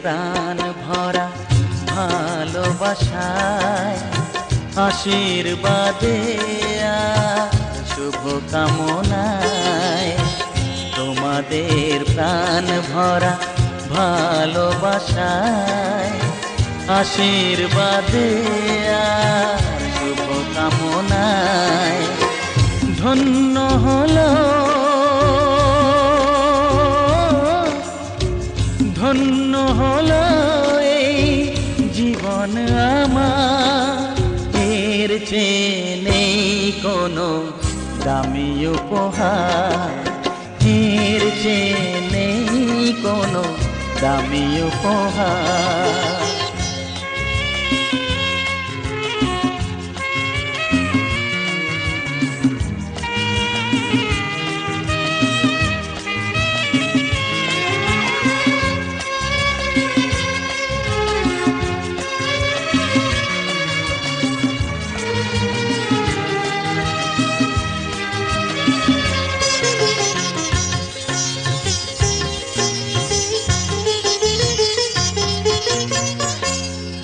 প্রাণ ভরা ভালোবাসায় আশীর্বাদে আর শুভ কামনায় তোমাদের প্রাণ ভরা ভালোবাসায় আশীর্বাদে আর শুভ কামনায় ধন্য হলো ধন্য হলো এই জীবন আমার, এর চেয়ে নেই কোনো দামি উপহার, এর চেয়ে নেই কোনো দামি উপহার।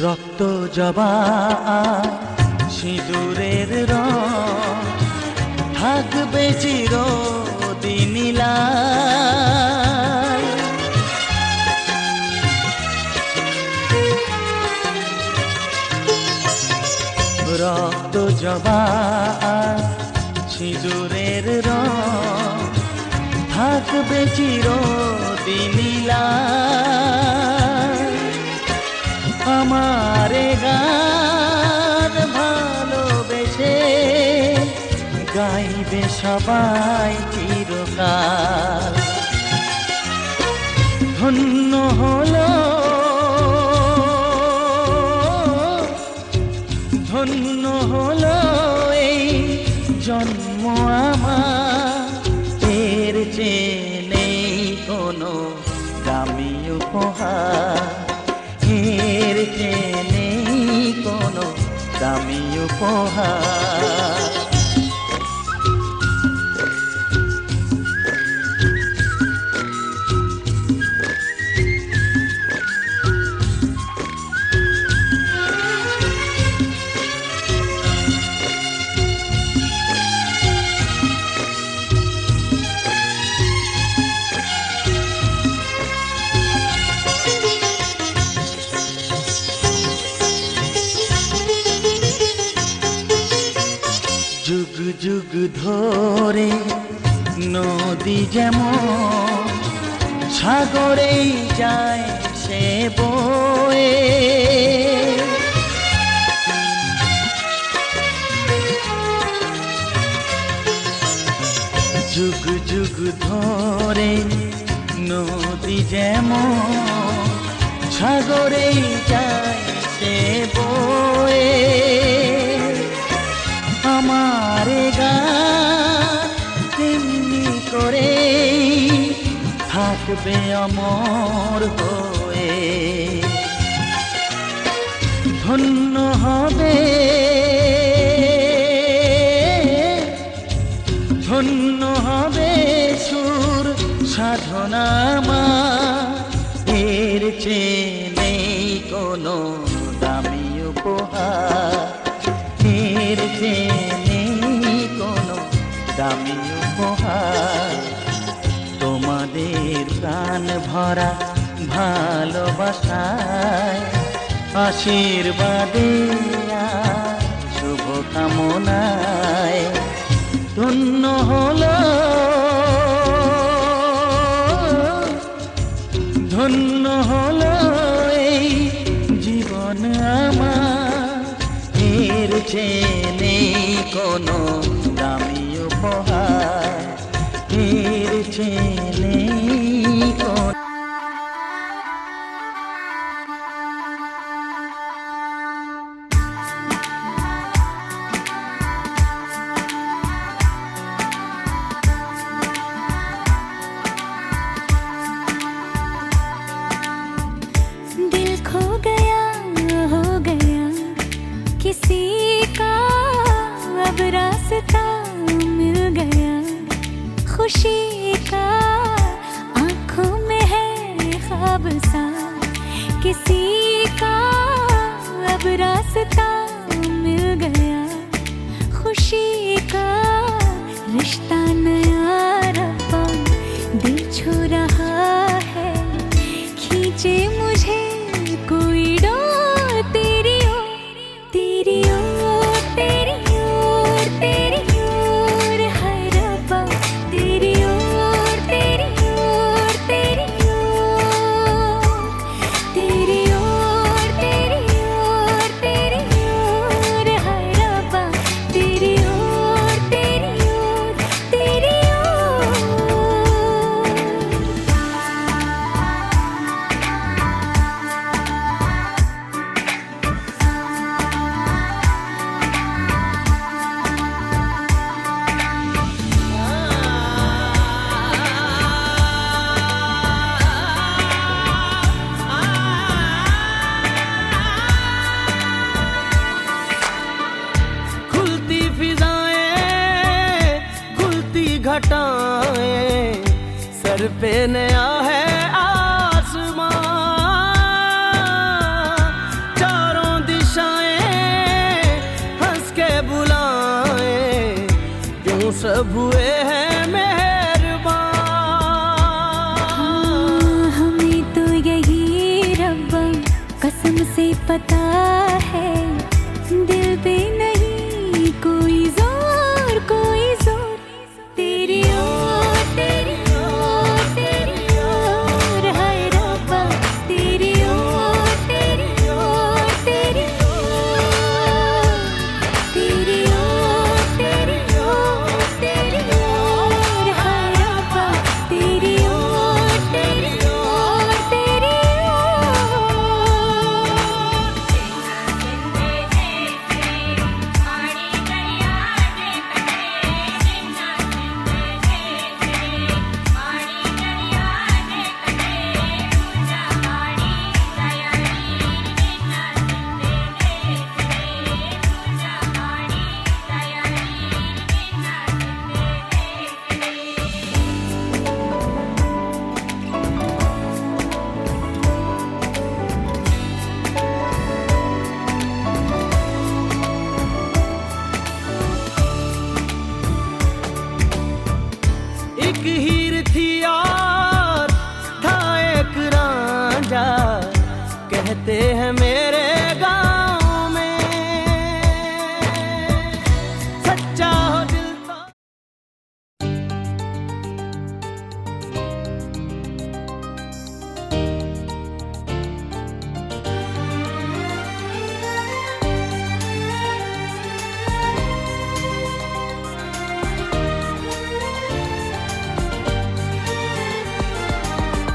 রক্ত জবা সিঁদুরের রং থাকবে চিরদিন লাল। রক্ত জবা সিঁদুরের রং থাকবে চিরদিন লাল। আমারে গান ভালোবেসে গাইবে সবাই চিরকাল। ধন্য হলো ধন্য হলো এই জন্ম আমার, এর চেয়ে নেই কোনো দামি উপহার, এর চেয়ে নেই কোনো দামি উপহার। যুগ যুগ ধরে নদী যেমন সাগরেই যায় সে বয়ে, যুগ যুগ ধরে নদী যেমন সাগরেই যায় সে বয়ে, আমারে গান তেমনি করে থাকবে অমর হয়ে। ধন্য হবে ধন্য হবে সুর সাধনা আমার, এর চেয়ে নেই কোনো দামি উপহার, এর চেয়ে নেই কোনো দামি উপহার। তোমাদের প্রাণ ভরা ভালোবাসায় আশীর্বাদে আর শুভ কামনায় ধন্য হলো ধন্য হলো এই জীবন আমার, এর চেয়ে নেই কোনো দামি উপহার, এর চেয়ে নেই কোনো। दिल खो गया हो गया किसी का, अब रास्ता मिल गया खुशी का। आँखों में है ख्वाब सा किसी का अब रास्ता मिल गया, खुशी का रिश्ता नया रब्बा दिल छू रहा है, खींचे मुझे कोई डोर तेरी ओर, तेरी ओर, तेरी ओर, तेरी ओर, हाय रब्बा तेरी ओर, तेरी ओर, तेरी ओर, तेरी ओर, तेरी ओर, तेरी ओर, हाय रब्बा तेरी ओर, तेरी ओर, तेरी ओर। खुलती फिजाएं, खुलती घटाएं, सर पे नया है आसमां, चारों दिशाएं हंस के बुलाएं, यूं सब हुए हैं मेहरबान। हमें तो यही रब्बा कसम से पता है, दिल पे नहीं कोई जोर, कोई जोर, तेरी ओर, तेरी ओर, तेरी ओर, हाय रब्बा तेरी ओर, तेरी ओर, तेरी ओर, तेरी ओर, तेरी ओर, तेरी ओर, हाय रब्बा तेरी ओर, तेरी ओर, तेरी एक हीर थी और था एक रांझा, कहते हैं मेरे गांव में, सच्चा हो दिल तो।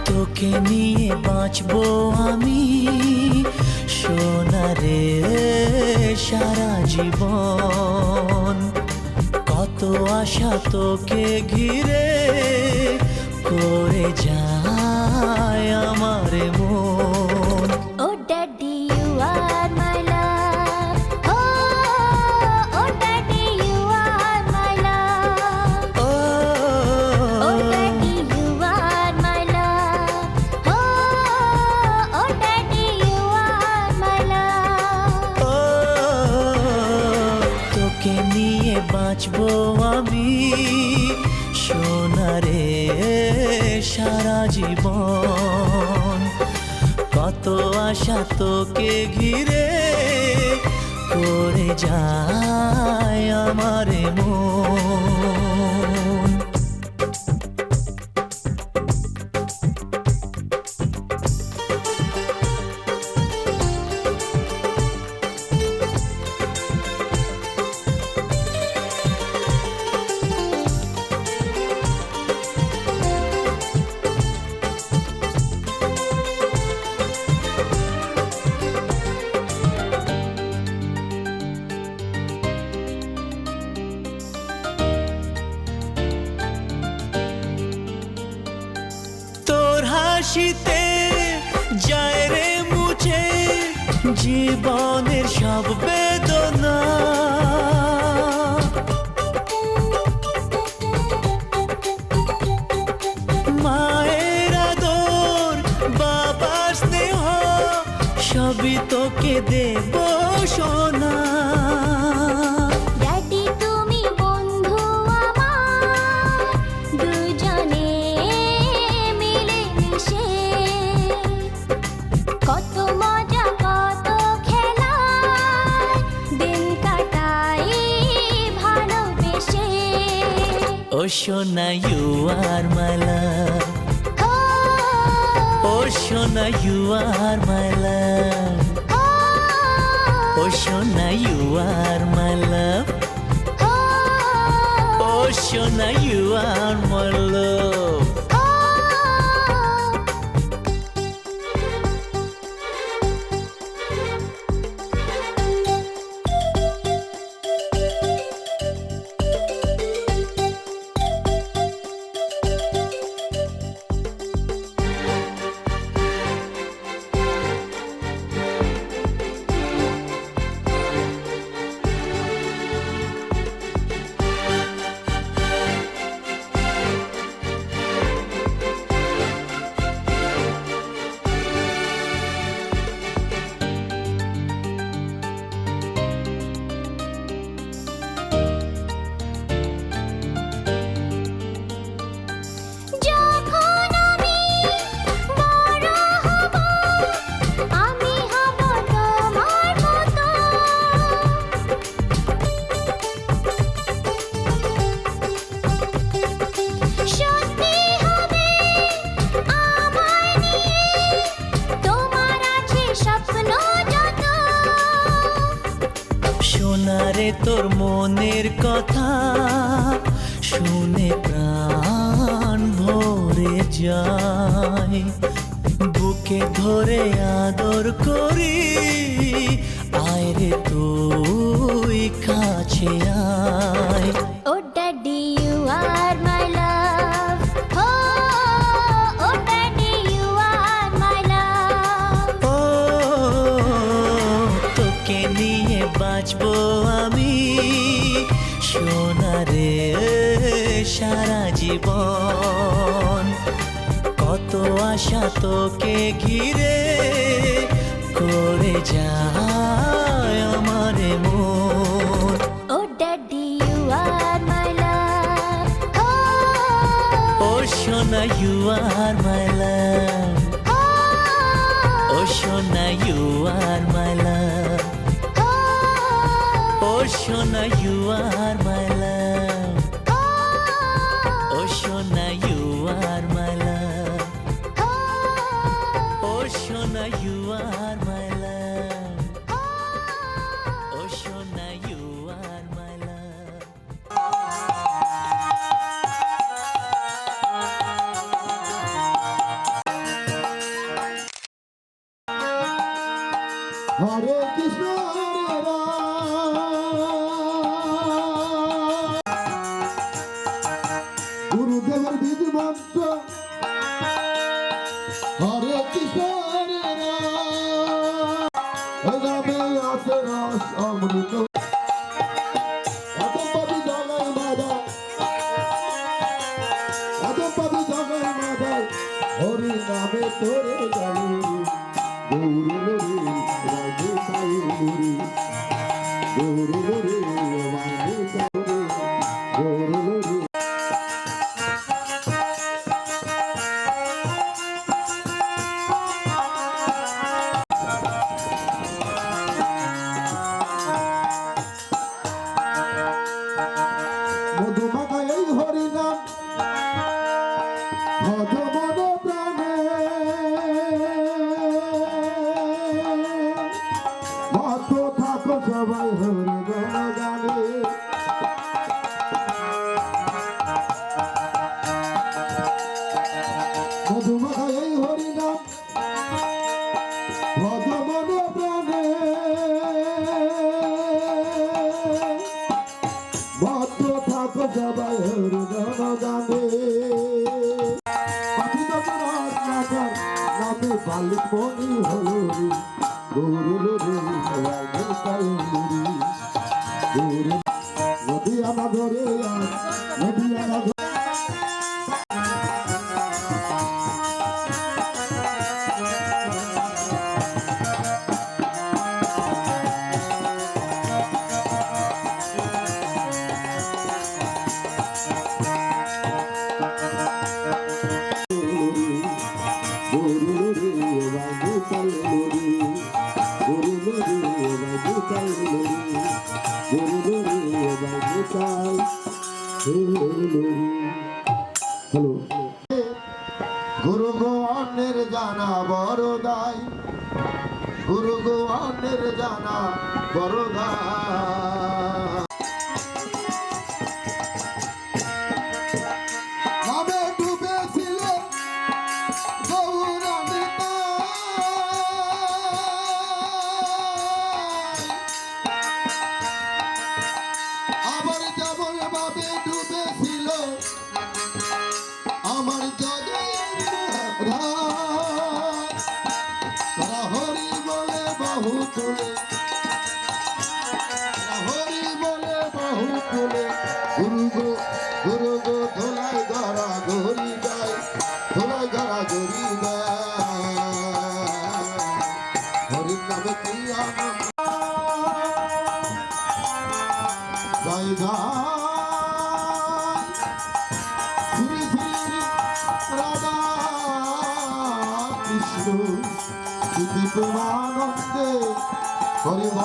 তোকে নিয়ে বাঁচবো আমি সোনারে সারা জীবন, কত আশা তোকে ঘিরে করে যায় আমার মন। Oh daddy, you are my love. Oh, oh daddy, you are my love. Oh daddy, you are my love. Oh daddy, you are my love. তোকে নিয়ে বাঁচবো আমি সোনারে সারা জীবন, কত আশা তোকে ঘিরে করে যায় আমার মন। হাসিতে যায় রে মুছে জীবনের সব বেদনা। মায়ের আদর, বাবার স্নেহ সবই তোকে দেব সোনা। ড্যাডি তুমি বন্ধু আমার, দুজনে মিলে মিশে কত মজা কত খেলা দিন কাটাই ভালোবেসে। ও সোনা ইউ আর মাই লাভ, ও সোনা ইউ আর মাই লাভ, ও সোনা ইউ আর মাই লাভ, ও সোনা ইউ আর মাই লাভ। যখন আমি বড় হব, আমি হব তোমার মতো। সত্যি হবে আমায় নিয়ে, তোমার আছে স্বপ্ন যত। সোনারে তোর মনের কথা শুনে প্রাণ ভরে যায়, বুকে ধরে আদর করি, আয় রে তুই কাছে আয়। Oh daddy you are my love, oh daddy you are my love. ও তোকে নিয়ে বাঁচবো আমি সোনারে সারা জীবন। কত আশা তোকে ঘিরে করে যায় আমার মন। Oh daddy you are my love, ও সোনা ইউ আর মাই লাভ, ও সোনা ইউ আর মাই লাভ, ও সোনা ইউ আর মাই লাভ, ও সোনা ইউ আর মাই লাভ, ও সোনা ইউ আর মাই লাভ, ও সোনা ইউ আর মাই লাভ। হরে কৃষ্ণ হরে রাম, গুরুদেবের বিধি মন্ত্র হরে কৃষ্ণ হরে রাম, রামে আছে রস অমৃত। অতঃপতি জগাই মাধব, অতঃপতি জগাই মাধব, হরি নামে তোরে যাই গৌরী রে রাধে সাই মুরি, গৌরী রে রাধে সাই গৌরী রে। মধুমাখা এই হরি নাম মধুমন প্রাণে, মত থাকো সবাই হরি গানে। মধুমাখা এই হরি নাম মধুমন প্রাণে, মত থাকো সবাই হরি গানে। নামে বালিক মনি হরি গৌরী রে রাধে সাই মুরি, গৌরী নদী আনা ধরে নদী আনা ধরে। গুরু গোয়ানের জানা বড় দায়, গুরু গোয়ানের জানা বড় দায়। ভাবে ডুবেছিল গৌরাঙ্গী আবার যেমন ভাবে ডুবেছিল আমার জগৎ তারা হরি বলে বহু তুলে, হরি বলে বহু তুলে, গুরু গো ধোলাই গড়া গড়ি দেয়, ধোলাই গড়া গড়ি দেয়, হরির নামে কি আনন্দ জয় জয় শ্রী শ্রী রাধা কৃষ্ণ শ্রী প্রেমানন্দে হরি হরি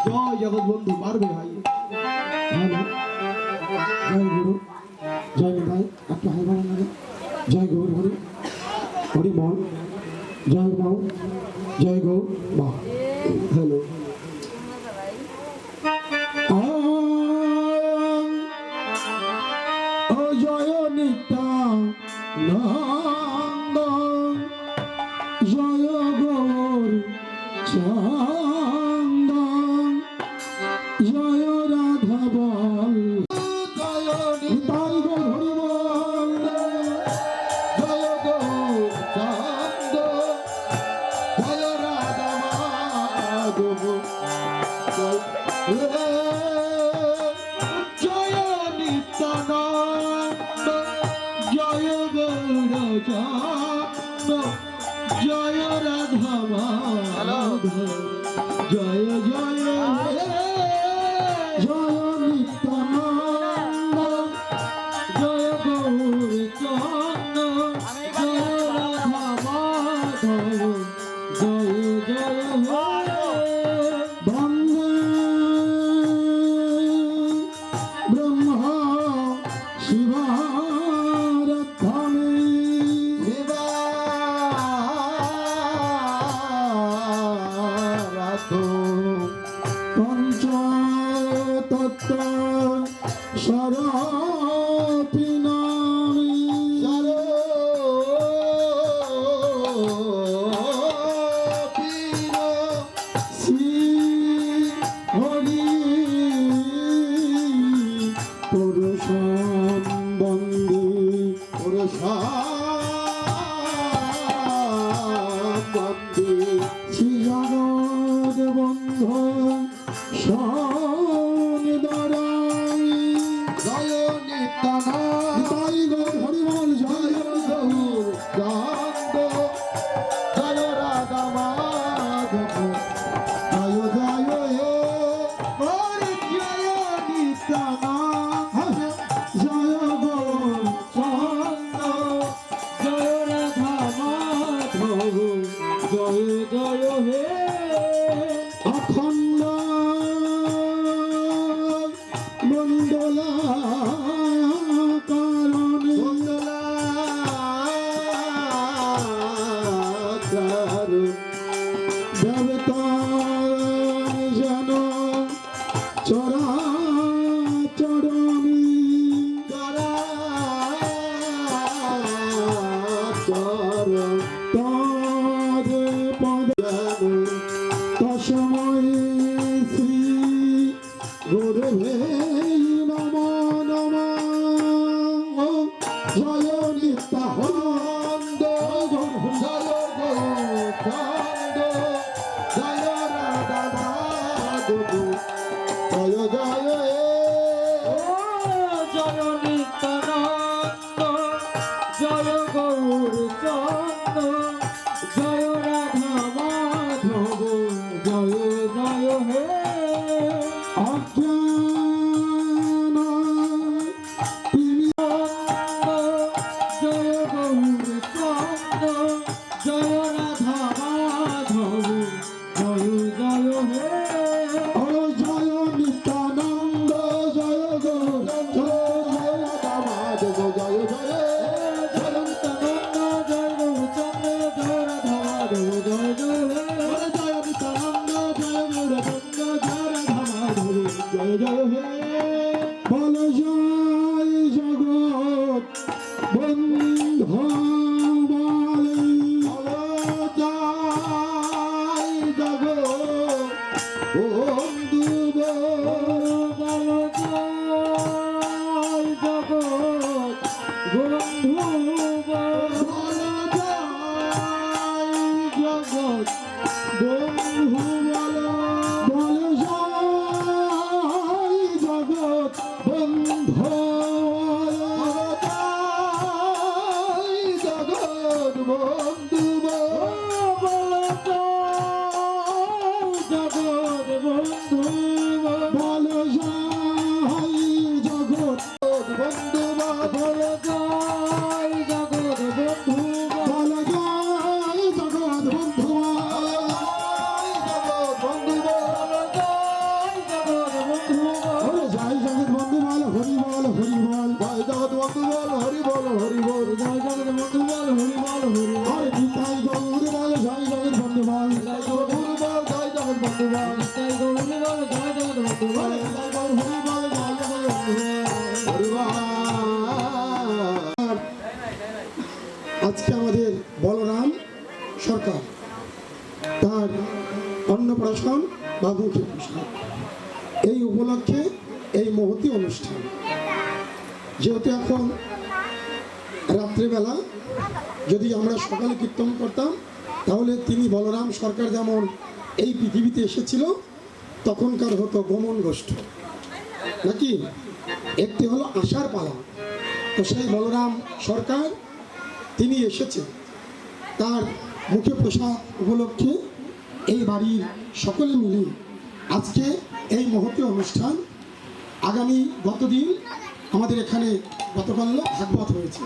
জয় জগৎবন্ধু পারবে ভাই। হ্যাঁ না জয় গুরু জয় ভাই একটু হাই বাড়ান না। জয় গৌর হরি হরি বল জয় বাউ জয় গৌ বা হ্যালো ও জয় নিত্যানন্দ জয় গৌর চন্দন জয় রাধা বল জয় নিতাই গৌর হরি বল জয় গৌর চন্দন জয় রাধা মাধব জয় নিত্যানন্দ জয় গৌর চন্দন জয় রাধা মাধব জয় জয় জয় নিত্যানন্দ জয় গৌর চন্দন জয় রাধা মাধব জয় জয় বন্দে ব্রহ্মা শিবারাধনে পঞ্চতত্ত্ব সরপি নামি শ্রী হরি পুরুষম বন্দে বন্দে শ্রী জগৎ বন্ধু সদারাই জয় নিত্যানন্দ নিতাই গৌর হরি বল জয় গৌর চন্দ জয় রাধা মাধব জয় জয় হরি জয় নিত্যানন্দ জয় গৌর চন্দ জয় রাধা মাধব জয় জয় হে অখণ্ড মণ্ডলা কারণে দেবতার যেন চরা চরণী চর পদ পদ তসময় শ্রী গুরুবে নমো নমো জয় নিত্যানন্দ জয় গৌর বন্ধু বলো বলো জয় জগৎ বন্ধু জগৎ বন্ধু বলো জগৎ বন্ধু বলো জয় জগৎ বন্ধু বলো জয় জগৎ বন্ধু বলো জয় জগৎ বন্ধু জয় জগৎ বন্ধু বল হরি বল হরি বল জয় জগৎ বন্ধু বল হরি বল হরি বল জয় জগৎ বন্ধু বল হরি বল হরি হরে নিতাই গৌর বল জয় জগৎ বন্ধু বল জয় গৌর বল জয় জগৎ বন্ধু বল নিতাই গৌর বল জয় জগৎ বন্ধু বল নিতাই গৌর হরি বল জয় জগৎ বন্ধু হরি বল। আজকে আমাদের বলরাম সরকার তার অন্নপ্রাশন বা মুখে প্রসাদ এই উপলক্ষে এই মহতী অনুষ্ঠান, যেহেতু এখন রাত্রেবেলা যদি আমরা সকালে কীর্তন করতাম তাহলে তিনি বলরাম সরকার যেমন এই পৃথিবীতে এসেছিল তখনকার হতো গমন গোষ্ঠ নাকি, একটি হলো আশার পালা। তো সেই বলরাম সরকার তিনি এসেছেন, তার মুখে প্রসাদ উপলক্ষে এই বাড়ির সকলে মিলে আজকে এই মহতী অনুষ্ঠান। আগামী গতদিন আমাদের এখানে গতকাল ভাগবত হয়েছে,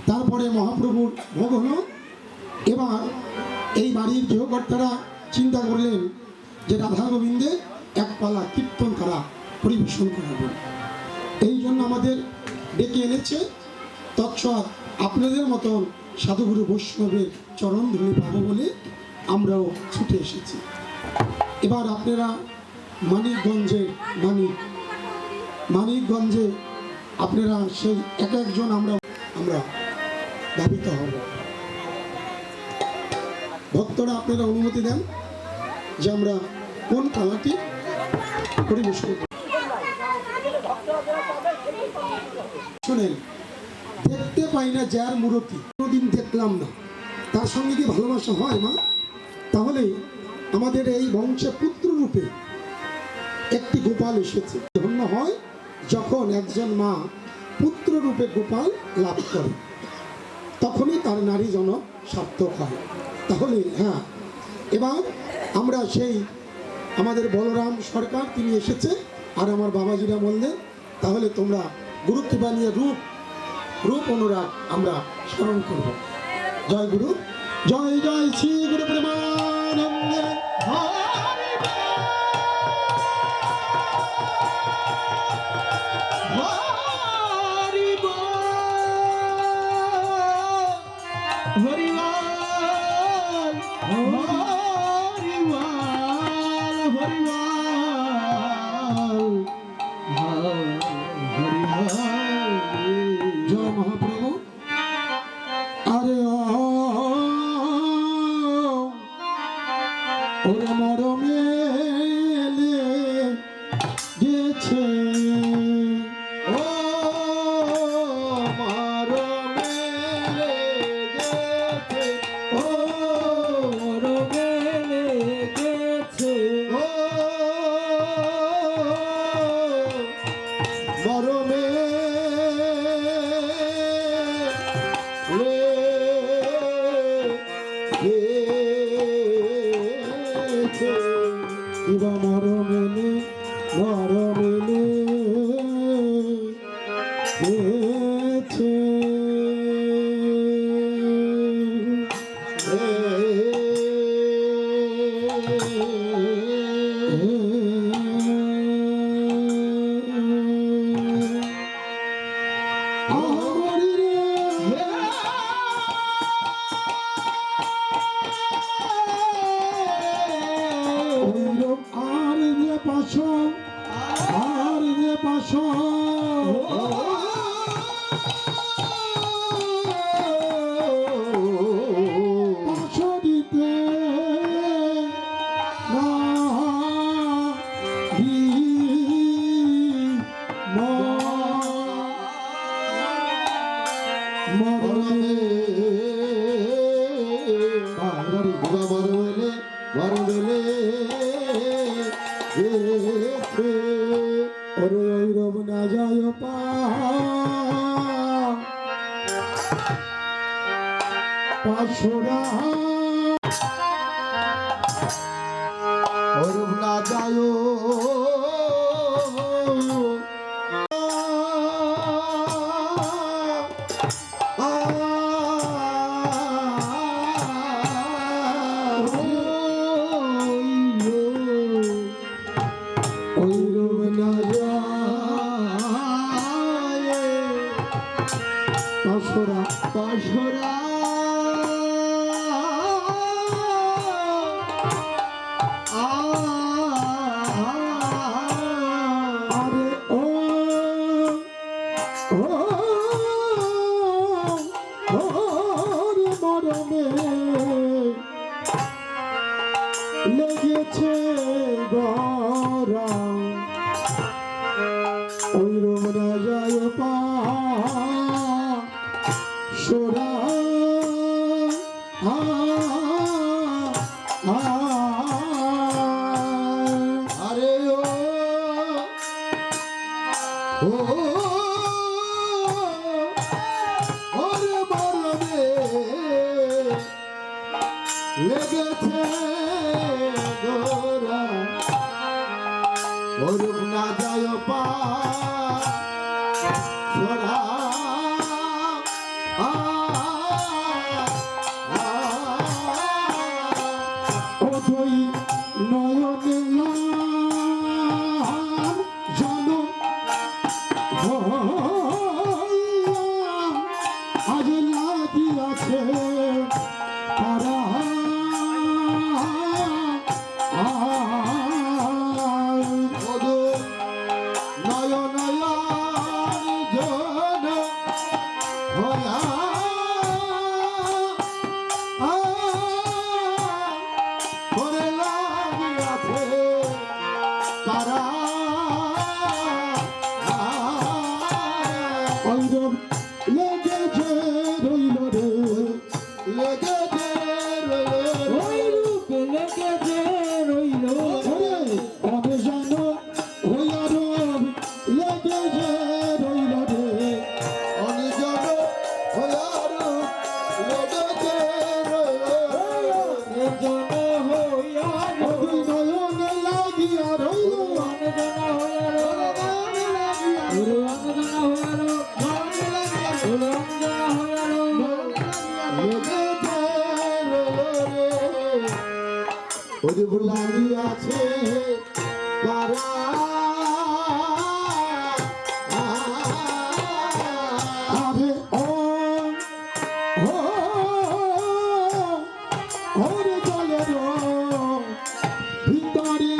তারপরে মহাপ্রভুর ভোগ হলো। এবার এই বাড়ির গৃহকর্তারা চিন্তা করলেন যে রাধা গোবিন্দে এক পালা কীর্তন তারা পরিবেশন করাবেন, এই জন্য আমাদের ডেকে এনেছে। তৎসৎ আপনাদের মতন সাধুগুরু বৈষ্ণবের চরণ ধরে পাবো বলে আমরাও ছুটে এসেছি। এবার আপনারা মানিকগঞ্জে আপনারা সেই এক একজন আমরা ধাবিত হব। ভক্তরা আপনারা অনুমতি দেন যে আমরা কোন পালাটি পরিবেশন করব। শোনেন, দেখতে পাই না যার মূর্তি, কোনোদিন দেখলাম না, তার সঙ্গে কি ভালোবাসা হয় মা? তাহলে আমাদের এই বংশে পুত্র রূপে একটি গোপাল এসেছে। ধন্য হয় যখন একজন মা পুত্র রূপে গোপাল লাভ করে, তখনই তার নারী জনক সার্থক হয়। তাহলে হ্যাঁ, এবার আমরা সেই আমাদের বলরাম সরকার তিনি এসেছে, আর আমার বাবাজিরা বললেন তাহলে তোমরা গুরু কৃপা নিয়ে রূপ অনুরাগ আমরা স্মরণ করব। জয় গুরু, জয় জয় শ্রী গুরু প্রেমানন্দে। জয় মহাপ্রভু। আরে ওরে মরমে গেছে, ও মরমে গেছে, ও মরমে গেছে, ও মরমে ইবা মরমেলে গেছে। আর যে পাশো পাশো দিতে না মরমে বরবেলে গেছে ওরে ওই রব না যায় পাশরা ওই রব না যায় পাশরা পাশরা আরে ও রে মরমে লেগেছে গরা ওই রমনা যায় পা সোরা আরে ও ওরে মরমে লেগেছে গোরা ওরূপ না যায় পা সোরা ওই নয়নে জানো আজ লাগিয়াছে তারা নয়ন জন হয়া করে লাগিয়াছে তারা ঐরব লেগেছে রইল রে লেগেছে রইল ঐরূপ লেগেছে রইল রে অবে জানো হইয়া রব লেগেছে রইল রে অনে জানো হইয়া রব লেগেছে রইল জানো হইয়া রব নয়নে লাগিয়া রইল অনে জানো হইয়া রব লাগিয়াছে পারা আরে ওরে জলের ভিতরে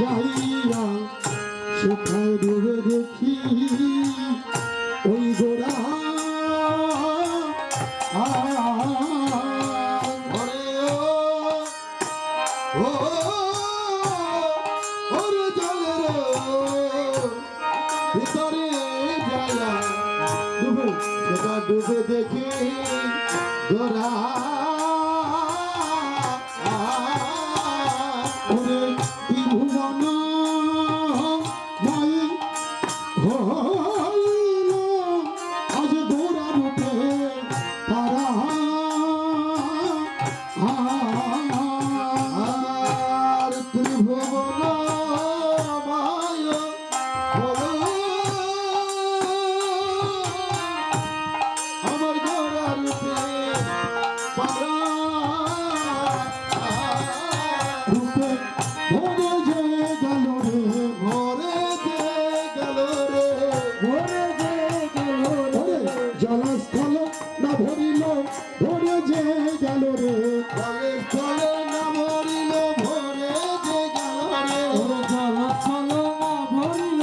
যাইয়া সেখানে ডুবে দেখি ওই গোড়া ওরে জলের ভিতরে যাইয়া ডুবে সেটা ডুবে দেখি গোড়া ওরে ত্রিভুবন মাই হইল আজ গোড়া রূপে তারা আর ত্রিভুবন মায় আমার গোড়া রূপে পারা রূপে ভরে যে গেল রে ভরে যে গেল রে ভরে যে গেল রে জলস্থল না ভরিল ভরে যে গেল রে জলস্থল না ভরিল ভরে যে গেল রে জলস্থল না ভরিল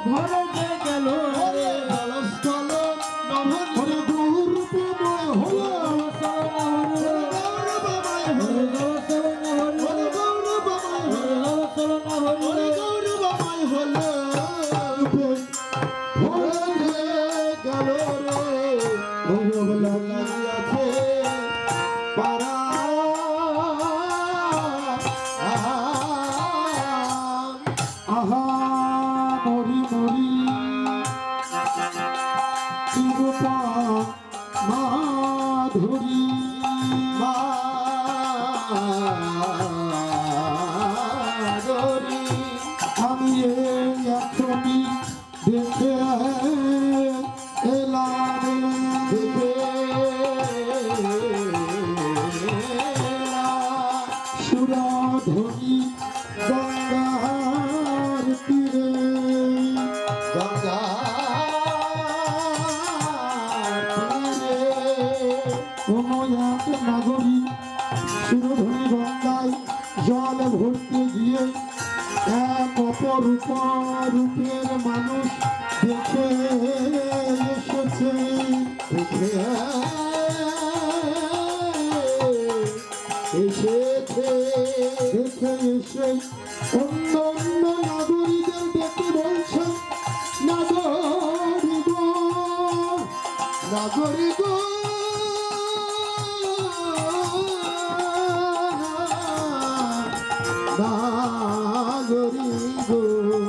ভরে যে গেল রে জলস্থল না ভরিল গৌরূপময় হলো লাগিয়াছে পারা সুরধ্বনি গঙ্গার তীরে কোনো এক নাগরী সুরধ্বনি গঙ্গায় জল ভরতে গিয়ে এক অপরূপ রূপের মানুষ দেখে এসেছে। দেখে এসে অন্য অন্য নাগরীদের ডেকে বলছে, নাগরী গো, নাগরী গো, নাগরী গো,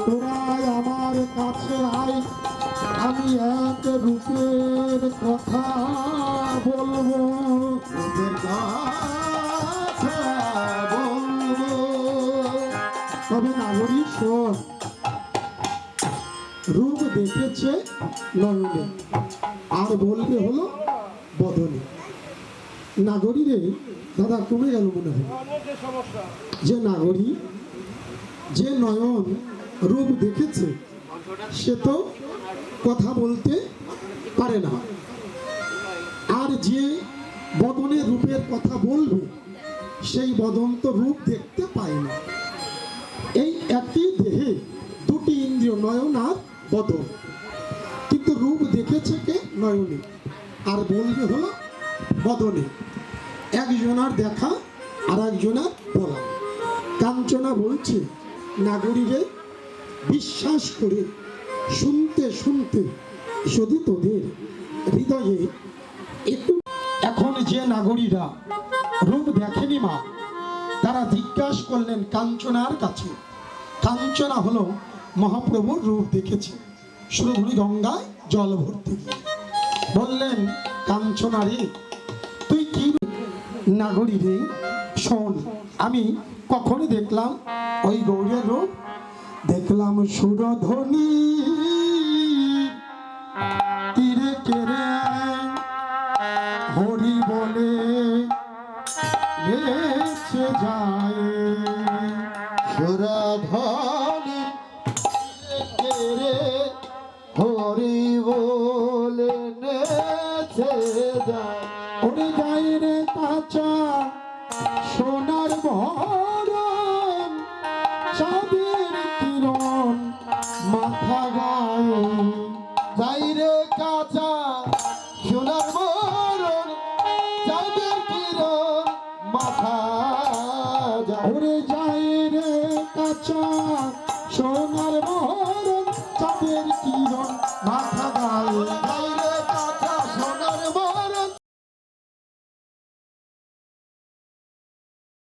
তোরা আমার কাছে আয়, আমি এক রূপের কথা বলবো, রূপের কথা বলবো। তবে নাগরী শোন, রূপ দেখেছে নয়নে, আর বলবে হলো বদনে। নাগরী রে দাদা কমে গেল মনে হয়, যে নাগরী যে নয়ন রূপ দেখেছে সে তো কথা বলতে পারে না, আর যে বদনের রূপের কথা বলবে সেই বদন তো রূপ দেখতে পায় না। এই একই দেহে দুটি ইন্দ্রিয়, নয়ন আর বদন, কিন্তু রূপ দেখেছে কে? নয়নে, আর বলবে হলো বদনে। একজনার দেখা আর একজনার বলা। কাঞ্চনা বলছে, নাগরীরে বিশ্বাস করে শুনতে শুনতে যদি তোদের হৃদয়ে একটু। এখন যে নাগরীরা রূপ দেখেনি মা, তারা জিজ্ঞাসা করলেন কাঞ্চনার কাছে। কাঞ্চনা হলো মহাপ্রভুর রূপ দেখেছে সুরধুনী গঙ্গায় জল ভর্তি। বললেন, কাঞ্চনা রে তুই কি? নাগরী রে শোন, আমি কখন দেখলাম ওই গৌরের রূপ? দেখলাম সুরধনী তীরে কেড়ে হরি বলে নেচে যায়, সুরধনী কেড়ে হরি বলে নেচে যায়। ওরে যাই রে কাঁচা সোনার ভরণ, চাঁদের কিরণ মাথা গায়ে, যাই রে কাঁচা সোনার ভরণ, চাঁদের কিরণ মাথা যায়। ওরে যাই রে কাঁচা